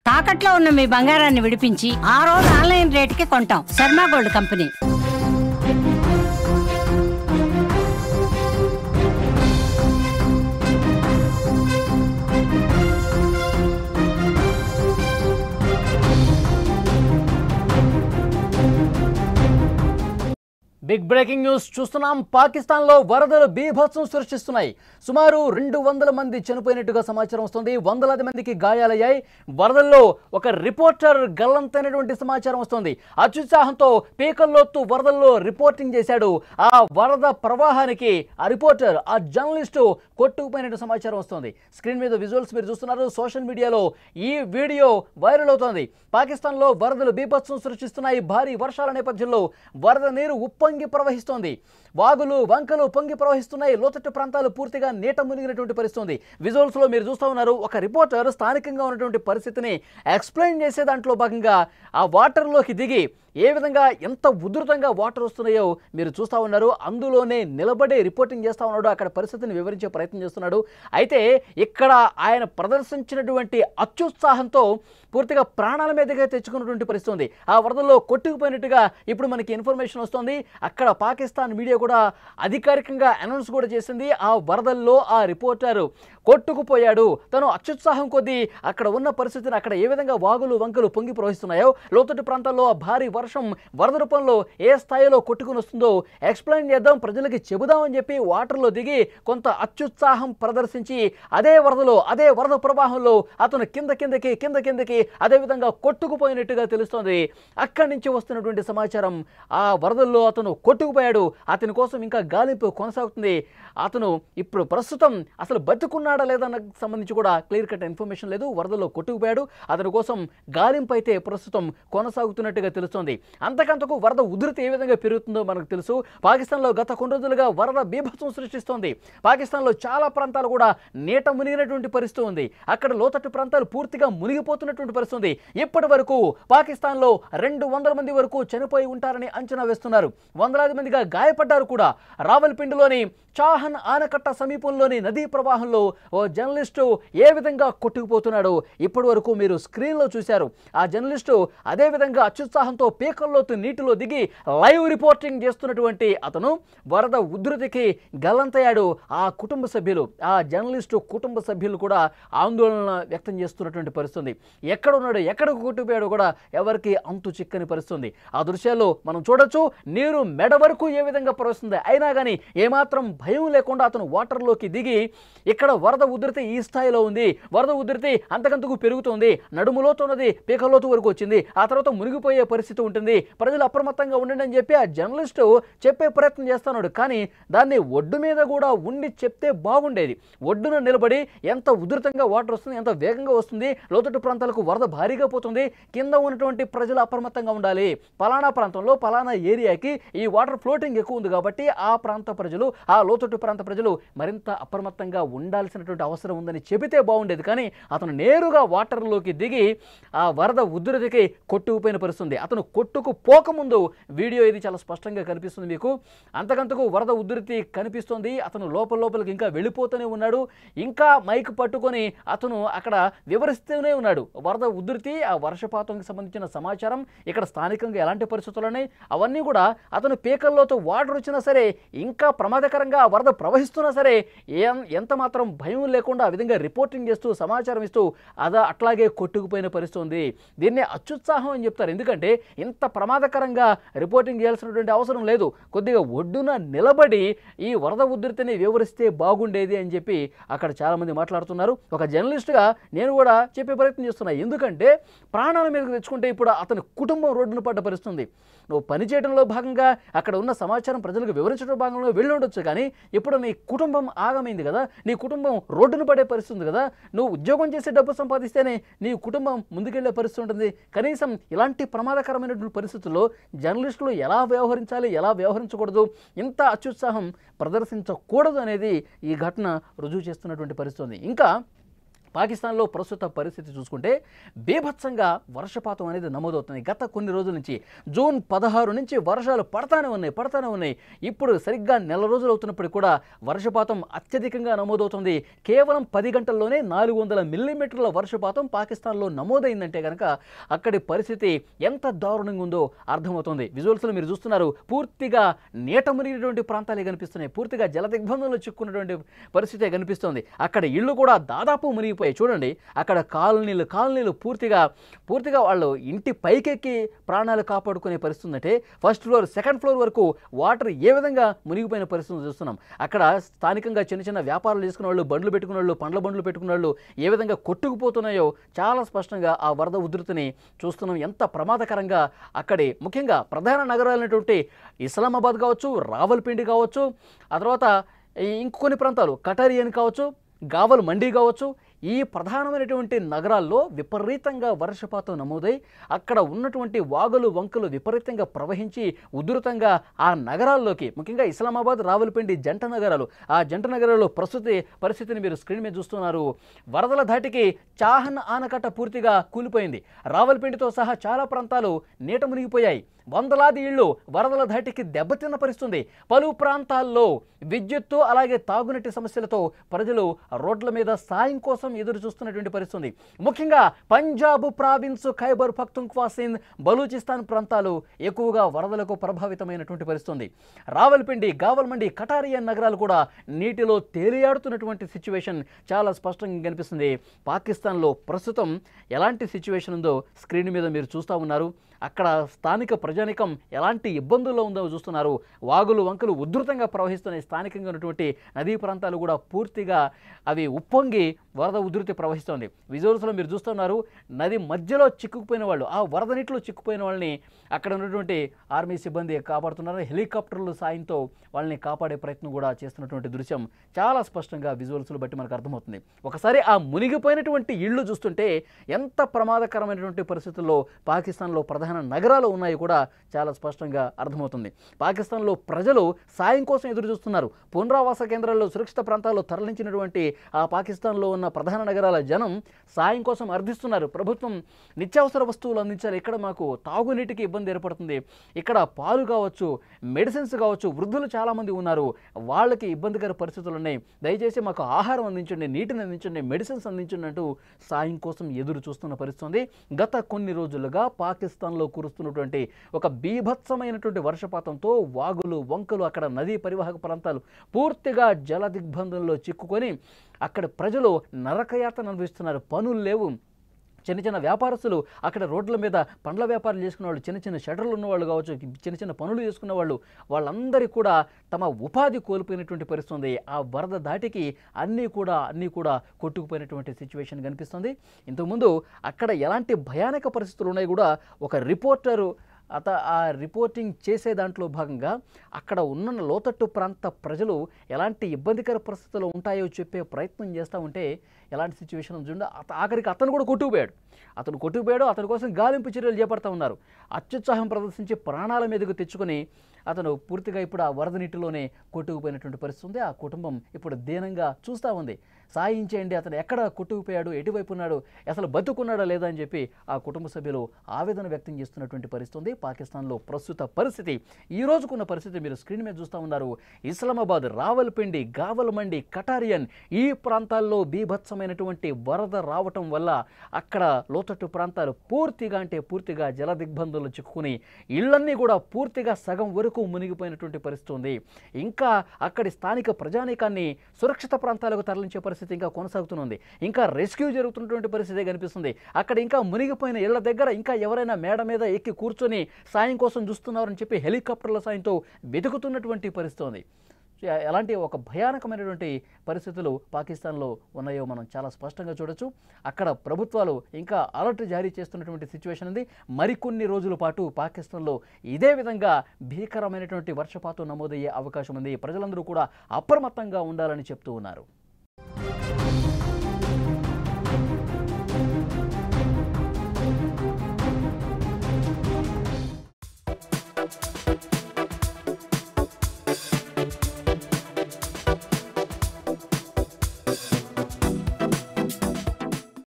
తాకట్లో ఉన్న మీ బంగారాన్ని విడిపించి ఆ రోజు ఆన్లైన్ రేటుకి కొంటాం. Sharma gold company. Big breaking news చూస్తున్నాం. పాకిస్తాన్లో వరదలు బీభత్సం సృష్టిస్తున్నాయి. సుమారు 200 మంది చనిపోయినట్టుగా సమాచారం వస్తుంది. వందలాది మందికి గాయాలయ్యాయి. వరదల్లో ఒక రిపోర్టర్ గల్లంతైనటువంటి సమాచారం వస్తుంది. అత్యుత్సాహంతో పీకల్లోతు వరదల్లో రిపోర్టింగ్ చేశాడు. ఆ వరద ప్రవాహానికి ఆ రిపోర్టర్, ఆ జర్నలిస్టు కొట్టుకుపోయినట్టు సమాచారం వస్తుంది. స్క్రీన్ మీద విజువల్స్ మీరు చూస్తున్నారు. సోషల్ మీడియాలో ఈ వీడియో వైరల్ అవుతోంది. పాకిస్తాన్లో వరదలు బీభత్సం సృష్టిస్తున్నాయి. భారీ వర్షాల నేపథ్యంలో వరద నీరు ఉప్పొంగి ప్రవహిస్తోంది. వాగులు వంకలు పొంగి ప్రవహిస్తున్నాయి. లోతట్టు ప్రాంతాలు పూర్తిగా నీట మునిగినటువంటి పరిస్థితి. విజువల్స్ లో మీరు చూస్తూ ఉన్నారు. ఒక రిపోర్టర్ స్థానికంగా ఉన్నటువంటి పరిస్థితిని ఎక్స్ప్లెయిన్ చేసే దాంట్లో భాగంగా ఆ వాటర్లోకి దిగి ఏ విధంగా ఎంత ఉధృతంగా వాటర్ వస్తున్నాయో మీరు చూస్తూ ఉన్నారు. అందులోనే నిలబడి రిపోర్టింగ్ చేస్తూ ఉన్నాడు. అక్కడ పరిస్థితిని వివరించే ప్రయత్నం చేస్తున్నాడు. అయితే ఇక్కడ ఆయన ప్రదర్శించినటువంటి అత్యుత్సాహంతో పూర్తిగా ప్రాణాల మీదుగా తెచ్చుకున్నటువంటి పరిస్థితి ఉంది. ఆ వరదల్లో కొట్టుకుపోయినట్టుగా ఇప్పుడు మనకి ఇన్ఫర్మేషన్ వస్తుంది. అక్కడ పాకిస్తాన్ మీడియా కూడా అధికారికంగా అనౌన్స్ కూడా చేసింది. ఆ వరదల్లో ఆ రిపోర్టర్ కొట్టుకుపోయాడు. తను అత్యుత్సాహం కొద్దీ అక్కడ ఉన్న పరిస్థితిని, అక్కడ ఏ విధంగా వాగులు వంకలు పొంగి ప్రవహిస్తున్నాయో, లోతట్టు ప్రాంతాల్లో భారీ వర్షం వరద రూపంలో ఏ స్థాయిలో కొట్టుకుని వస్తుందో ఎక్స్ప్లెయిన్ చేద్దాం, ప్రజలకి చెబుదామని చెప్పి వాటర్లో దిగి కొంత అత్యుత్సాహం ప్రదర్శించి అదే వరదలో, అదే వరద ప్రవాహంలో అతను కిందకి అదేవిధంగా కొట్టుకుపోయినట్టుగా తెలుస్తోంది. అక్కడి నుంచి వస్తున్నటువంటి సమాచారం, ఆ వరదల్లో అతను కొట్టుకుపోయాడు. అతని కోసం ఇంకా గాలింపు కొనసాగుతుంది. అతను ఇప్పుడు ప్రస్తుతం అసలు బతుకున్నాడా లేదా సంబంధించి కూడా క్లియర్ కట్ ఇన్ఫర్మేషన్ లేదు. వరదల్లో కొట్టుకుపోయాడు. అతని కోసం గాలింపు అయితే ప్రస్తుతం కొనసాగుతున్నట్టుగా తెలుస్తోంది. అంతకంతకు వరద ఉధృతి ఏ విధంగా పెరుగుతుందో మనకు తెలుసు. పాకిస్తాన్లో గత కొన్ని రోజులుగా వరద బీభత్సం సృష్టిస్తోంది. పాకిస్తాన్లో చాలా ప్రాంతాలు కూడా నీట మునిగినటువంటి పరిస్థితి ఉంది. అక్కడ లోతట్టు ప్రాంతాలు పూర్తిగా మునిగిపోతున్నటువంటి పరిస్థితి ఉంది. ఇప్పటి వరకు పాకిస్తాన్లో 200 మంది వరకు చనిపోయి ఉంటారని అంచనా వేస్తున్నారు. వందలాది మందిగా గాయపడ్డారు కూడా. రావల్పిండిలోని చాహన్ ఆనకట్ట సమీపంలోని నదీ ప్రవాహంలో ఓ జర్నలిస్టు ఏ విధంగా కొట్టుకుపోతున్నాడో ఇప్పటి వరకు మీరు స్క్రీన్లో చూశారు. ఆ జర్నలిస్టు అదే విధంగా అత్యుత్సాహంతో పీకల్లోతు నీటిలో దిగి లైవ్ రిపోర్టింగ్ చేస్తున్నటువంటి అతను వరద ఉధృతికి గల్లంతయ్యాడు. ఆ కుటుంబ సభ్యులు, ఆ జర్నలిస్టు కుటుంబ సభ్యులు కూడా ఆందోళన వ్యక్తం చేస్తున్నటువంటి పరిస్థితి. ఎక్కడ ఉన్నాడు, ఎక్కడికి కొట్టుకుపోయాడో కూడా ఎవరికి అంతు చిక్కని పరిస్థితి. ఆ దృశ్యాల్లో మనం చూడొచ్చు. నీరు మెడ వరకు ఏ విధంగా ప్రవహిస్తుంది. అయినా కానీ ఏమాత్రం భయం లేకుండా అతను వాటర్లోకి దిగి, ఇక్కడ వరద ఉధృతి ఈ స్థాయిలో ఉంది, వరద ఉధృతి అంతకంతకు పెరుగుతుంది, నడుములోతు ఉన్నది పీకలోతు వరకు వచ్చింది, ఆ తర్వాత మునిగిపోయే పరిస్థితి ఉంటుంది, ప్రజలు అప్రమత్తంగా ఉండండి అని చెప్పి ఆ జర్నలిస్టు చెప్పే ప్రయత్నం చేస్తున్నాడు. కానీ దాన్ని ఒడ్డు మీద కూడా ఉండి చెప్తే బాగుండేది. ఒడ్డున నిలబడి ఎంత ఉధృతంగా వాటర్ వస్తుంది, ఎంత వేగంగా వస్తుంది, లోతట్టు ప్రాంతాలకు వరద భారీగా పోతుంది, కింద ఉన్నటువంటి ప్రజలు అప్రమత్తంగా ఉండాలి, పలానా ప్రాంతంలో పలానా ఏరియాకి ఈ వాటర్ ఫ్లోటింగ్ ఎక్కువ ఉంది కాబట్టి ఆ ప్రాంత ప్రజలు, ఆ లోతట్టు ప్రాంత ప్రజలు మరింత అప్రమత్తంగా ఉండాల్సినటువంటి అవసరం ఉందని చెబితే బాగుండేది. కానీ అతను నేరుగా వాటర్లోకి దిగి ఆ వరద ఉధృతికి కొట్టుకుపోయిన పరిస్థితుంది. అతను కొట్టుకుపోకముందు వీడియో ఇది చాలా స్పష్టంగా కనిపిస్తుంది మీకు. అంతకంతకు వరద ఉధృతి కనిపిస్తుంది. అతను లోపలికి ఇంకా వెళ్ళిపోతూనే ఉన్నాడు. ఇంకా మైక్ పట్టుకొని అతను అక్కడ వివరిస్తూనే ఉన్నాడు. వరద ఉధృతి, ఆ వర్షపాతంకి సంబంధించిన సమాచారం, ఇక్కడ స్థానికంగా ఎలాంటి పరిస్థితులు ఉన్నాయి అవన్నీ కూడా అతను పీకల్లోతో వాటర్ వచ్చినా సరే, ఇంకా ప్రమాదకరంగా వరద ప్రవహిస్తున్నా సరే ఎంత మాత్రం భయం లేకుండా ఆ విధంగా రిపోర్టింగ్ చేస్తూ సమాచారం ఇస్తూ అట్లాగే కొట్టుకుపోయిన పరిస్థితి ఉంది. దీన్నే అత్యుత్సాహం అని చెప్తారు. ఎందుకంటే ఇంత ప్రమాదకరంగా రిపోర్టింగ్ చేయాల్సినటువంటి అవసరం లేదు. కొద్దిగా ఒడ్డున నిలబడి ఈ వరద ఉధృతిని వివరిస్తే బాగుండేది అని చెప్పి అక్కడ చాలామంది మాట్లాడుతున్నారు. ఒక జర్నలిస్టుగా నేను కూడా చెప్పే ప్రయత్నం చేస్తున్నా. ఎందుకంటే ప్రాణాల మీదకు తెచ్చుకుంటే ఇప్పుడు అతని కుటుంబం రోడ్డున పడ్డ పరిస్థితుంది. నువ్వు పనిచేయడంలో భాగంగా అక్కడ ఉన్న సమాచారం ప్రజలకు వివరించడం భాగంగా వెళ్ళి ఉండొచ్చు. కానీ ఇప్పుడు నీ కుటుంబం ఆగమైంది కదా, నీ కుటుంబం రోడ్డున పడే పరిస్థితి ఉంది కదా. నువ్వు ఉద్యోగం చేసి డబ్బు సంపాదిస్తేనే నీ కుటుంబం ముందుకెళ్లే పరిస్థితి ఉంటుంది. కనీసం ఇలాంటి ప్రమాదకరమైనటువంటి పరిస్థితుల్లో జర్నలిస్టులు ఎలా వ్యవహరించాలి, ఎలా వ్యవహరించకూడదు, ఇంత అత్యుత్సాహం ప్రదర్శించకూడదు అనేది ఈ ఘటన రుజువు చేస్తున్నటువంటి పరిస్థితి ఉంది. ఇంకా పాకిస్తాన్లో ప్రస్తుత పరిస్థితి చూసుకుంటే బీభత్సంగా వర్షపాతం అనేది నమోదవుతుంది. గత కొన్ని రోజుల నుంచి జూన్ 16 నుంచి వర్షాలు పడతానే ఉన్నాయి. ఇప్పుడు సరిగ్గా నెల రోజులు అవుతున్నప్పటికీ కూడా వర్షపాతం అత్యధికంగా నమోదవుతుంది. కేవలం 10 గంటల్లోనే 400 మిల్లీమీటర్ల వర్షపాతం పాకిస్తాన్లో నమోదైందంటే కనుక అక్కడి పరిస్థితి ఎంత దారుణంగా ఉందో అర్థమవుతుంది. విజువల్స్లో మీరు చూస్తున్నారు, పూర్తిగా నీట మునిగినటువంటి ప్రాంతాలే కనిపిస్తున్నాయి. పూర్తిగా జలదిగ్బంధంలో చిక్కున్నటువంటి పరిస్థితే కనిపిస్తుంది. అక్కడ ఇళ్ళు కూడా దాదాపు మునిగిపోయి చూడండి. అక్కడ కాలనీలు పూర్తిగా వాళ్ళు ఇంటి పైకెక్కి ప్రాణాలు కాపాడుకునే పరిస్థితి ఉందంటే ఫస్ట్ ఫ్లోర్ సెకండ్ ఫ్లోర్ వరకు వాటర్ ఏ విధంగా మునిగిపోయిన పరిస్థితి చూస్తున్నాం. అక్కడ స్థానికంగా చిన్న వ్యాపారాలు చేసుకున్న వాళ్ళు, బండ్లు పెట్టుకున్న వాళ్ళు, పండ్ల బండ్లు పెట్టుకున్న వాళ్ళు ఏ విధంగా కొట్టుకుపోతున్నాయో చాలా స్పష్టంగా ఆ వరద ఉధృతిని చూస్తున్నాం. ఎంత ప్రమాదకరంగా అక్కడి ముఖ్యంగా ప్రధాన నగరాలైనటువంటి ఇస్లామాబాద్ కావచ్చు, రావల్పిండి కావచ్చు, ఆ తర్వాత ఇంకొన్ని ప్రాంతాలు కటారియన్ కావచ్చు, గావల్ మండి కావచ్చు, ఈ ప్రధానమైనటువంటి నగరాల్లో విపరీతంగా వర్షపాతం నమోదై అక్కడ ఉన్నటువంటి వాగులు వంకలు విపరీతంగా ప్రవహించి ఉధృతంగా ఆ నగరాల్లోకి, ముఖ్యంగా ఇస్లామాబాద్, రావల్పిండి జంట నగరాలు, ఆ జంట నగరాల్లో పరిస్థితిని మీరు స్క్రీన్ మీద చూస్తున్నారు. వరదల ధాటికి చాహన్ ఆనకట్ట పూర్తిగా కూలిపోయింది. రావల్పిండితో సహా చాలా ప్రాంతాలు నీట మునిగిపోయాయి. వందలాది ఇళ్లు వరదల ధాటికి దెబ్బతిన్న పరిస్థితుంది. పలు ప్రాంతాల్లో విద్యుత్తు అలాగే తాగునీటి సమస్యలతో ప్రజలు రోడ్ల మీద సాయం కోసం ఎదురు చూస్తున్నటువంటి పరిస్థితుంది. ముఖ్యంగా పంజాబ్ ప్రావిన్స్, ఖైబర్ పఖ్తుంఖ్వా, సింధ్, బలూచిస్తాన్ ప్రాంతాలు ఎక్కువగా వరదలకు ప్రభావితమైనటువంటి పరిస్థితుంది. రావల్పిండి, గావల్మండి, కటారియన్ నగరాలు కూడా నీటిలో తేలియాడుతున్నటువంటి సిచ్యువేషన్ చాలా స్పష్టంగా కనిపిస్తుంది. పాకిస్తాన్లో ప్రస్తుతం ఎలాంటి సిచ్యువేషన్ ఉందో స్క్రీన్ మీద మీరు చూస్తూ ఉన్నారు. అక్కడ స్థానిక ప్రజానికం ఎలాంటి ఇబ్బందుల్లో ఉందో చూస్తున్నారు. వాగులు వంకలు ఉధృతంగా ప్రవహిస్తున్నాయి. స్థానికంగా ఉన్నటువంటి నదీ ప్రాంతాలు కూడా పూర్తిగా అవి ఉప్పొంగి వరద ఉధృతి ప్రవహిస్తోంది. విజువల్స్లో మీరు చూస్తున్నారు, నది మధ్యలో చిక్కుకుపోయిన వాళ్ళు, ఆ వరద నీటిలో చిక్కుపోయిన వాళ్ళని అక్కడ ఉన్నటువంటి ఆర్మీ సిబ్బంది కాపాడుతున్నారు. హెలికాప్టర్ల సాయంతో వాళ్ళని కాపాడే ప్రయత్నం కూడా చేస్తున్నటువంటి దృశ్యం చాలా స్పష్టంగా విజువల్స్లో బట్టి మనకు అర్థమవుతుంది. ఒకసారి ఆ మునిగిపోయినటువంటి ఇళ్ళు చూస్తుంటే ఎంత ప్రమాదకరమైనటువంటి పరిస్థితుల్లో పాకిస్తాన్లో ప్రధాన నగరాలు ఉన్నాయి కూడా చాలా స్పష్టంగా అర్థమవుతుంది. పాకిస్తాన్లో ప్రజలు సాయం కోసం ఎదురు చూస్తున్నారు. పునరావాస కేంద్రాల్లో, సురక్షిత ప్రాంతాల్లో తరలించినటువంటి ఆ పాకిస్తాన్లో ఉన్న ప్రధాన నగరాల జనం సాయం కోసం అర్థిస్తున్నారు. ప్రభుత్వం నిత్యావసర వస్తువులు అందించాలి, ఇక్కడ మాకు తాగునీటికి ఇబ్బంది ఏర్పడుతుంది, ఇక్కడ పాలు కావచ్చు, మెడిసిన్స్ కావచ్చు, వృద్ధులు చాలామంది ఉన్నారు, వాళ్ళకి ఇబ్బందికర పరిస్థితులు ఉన్నాయి, దయచేసి మాకు ఆహారం అందించండి, నీటిని అందించండి, మెడిసిన్స్ అందించండి అంటూ సాయం కోసం ఎదురు చూస్తున్న పరిస్థితి. గత కొన్ని రోజులుగా పాకిస్తాన్లో కురుస్తున్నటువంటి ఒక బీభత్సమైనటువంటి వర్షపాతంతో వాగులు వంకలు, అక్కడ నదీ పరివాహక ప్రాంతాలు పూర్తిగా జల దిగ్బంధంలో చిక్కుకొని అక్కడ ప్రజలు నరకయాతన అనుభవిస్తున్నారు. పనులు లేవు. చిన్న వ్యాపారస్తులు అక్కడ రోడ్ల మీద పండ్ల వ్యాపారాలు చేసుకున్న వాళ్ళు, చిన్న షటర్లు ఉన్నవాళ్ళు కావచ్చు, చిన్న పనులు చేసుకున్న వాళ్ళందరికీ కూడా తమ ఉపాధి కోల్పోయినటువంటి పరిస్థితుంది. ఆ వరద దాటికి అన్నీ కూడా కొట్టుకుపోయినటువంటి సిచ్యువేషన్ కనిపిస్తుంది. ఇంతకుముందు అక్కడ ఎలాంటి భయానక పరిస్థితులు ఉన్నాయి కూడా ఒక రిపోర్టరు ఆ రిపోర్టింగ్ చేసే దాంట్లో భాగంగా అక్కడ ఉన్న లోతట్టు ప్రాంత ప్రజలు ఎలాంటి ఇబ్బందికర పరిస్థితులు ఉంటాయో చెప్పే ప్రయత్నం చేస్తూ ఉంటే ఎలాంటి సిచ్యువేషన్ చూడండి. ఆఖరికి అతను కూడా కొట్టుకుపోయాడు. అతని కోసం గాలింపు చర్యలు చేపడతా ఉన్నారు. అత్యుత్సాహం ప్రదర్శించి ప్రాణాల మీదకు తెచ్చుకొని అతను పూర్తిగా ఇప్పుడు ఆ వరద నీటిలోనే కొట్టుకుపోయినటువంటి పరిస్థితి ఉంది. ఆ కుటుంబం ఇప్పుడు దీనంగా చూస్తూ ఉంది. సాయం చేయండి, అతను ఎక్కడ కొట్టుకుపోయాడు, ఎటువైపు ఉన్నాడు, అసలు బతుకున్నాడా లేదా అని చెప్పి ఆ కుటుంబ సభ్యులు ఆవేదన వ్యక్తం చేస్తున్నటువంటి పరిస్థితి. పాకిస్తాన్లో ప్రస్తుత పరిస్థితి, ఈ రోజుకున్న పరిస్థితి మీరు స్క్రీన్ మీద చూస్తూ ఉన్నారు. ఇస్లామాబాద్, రావల్పిండి, గావల్మండి, కటారియన్ ఈ ప్రాంతాల్లో బీభత్సమైనటువంటి వరద రావటం వల్ల అక్కడ లోతట్టు ప్రాంతాలు పూర్తిగా జల దిగ్బంధంలో చిక్కుకుని ఇళ్లన్నీ కూడా పూర్తిగా సగం వరకు మునిగిపోయినటువంటి పరిస్థితి ఉంది. ఇంకా అక్కడి స్థానిక ప్రజానీకాన్ని సురక్షిత ప్రాంతాలకు తరలించే పరిస్థితి ఇంకా కొనసాగుతుంది. ఇంకా రెస్క్యూ జరుగుతున్నటువంటి పరిస్థితి కనిపిస్తుంది. అక్కడ ఇంకా మునిగిపోయిన ఇళ్ల దగ్గర ఇంకా ఎవరైనా మేడ మీద ఎక్కి కూర్చొని సాయం కోసం చూస్తున్నారని చెప్పి హెలికాప్టర్ల సాయంతో వెతుకుతున్నటువంటి పరిస్థితి ఉంది. ఎలాంటి ఒక భయానకమైనటువంటి పరిస్థితులు పాకిస్తాన్లో ఉన్నాయో మనం చాలా స్పష్టంగా చూడొచ్చు. అక్కడ ప్రభుత్వాలు ఇంకా అలర్ట్ జారీ చేస్తున్నటువంటి సిచ్యువేషన్ ఉంది. మరికొన్ని రోజుల పాటు పాకిస్తాన్లో ఇదే విధంగా భీకరమైనటువంటి వర్షపాతం నమోదయ్యే అవకాశం ఉంది. ప్రజలందరూ కూడా అప్రమత్తంగా ఉండాలని చెప్తూ ఉన్నారు.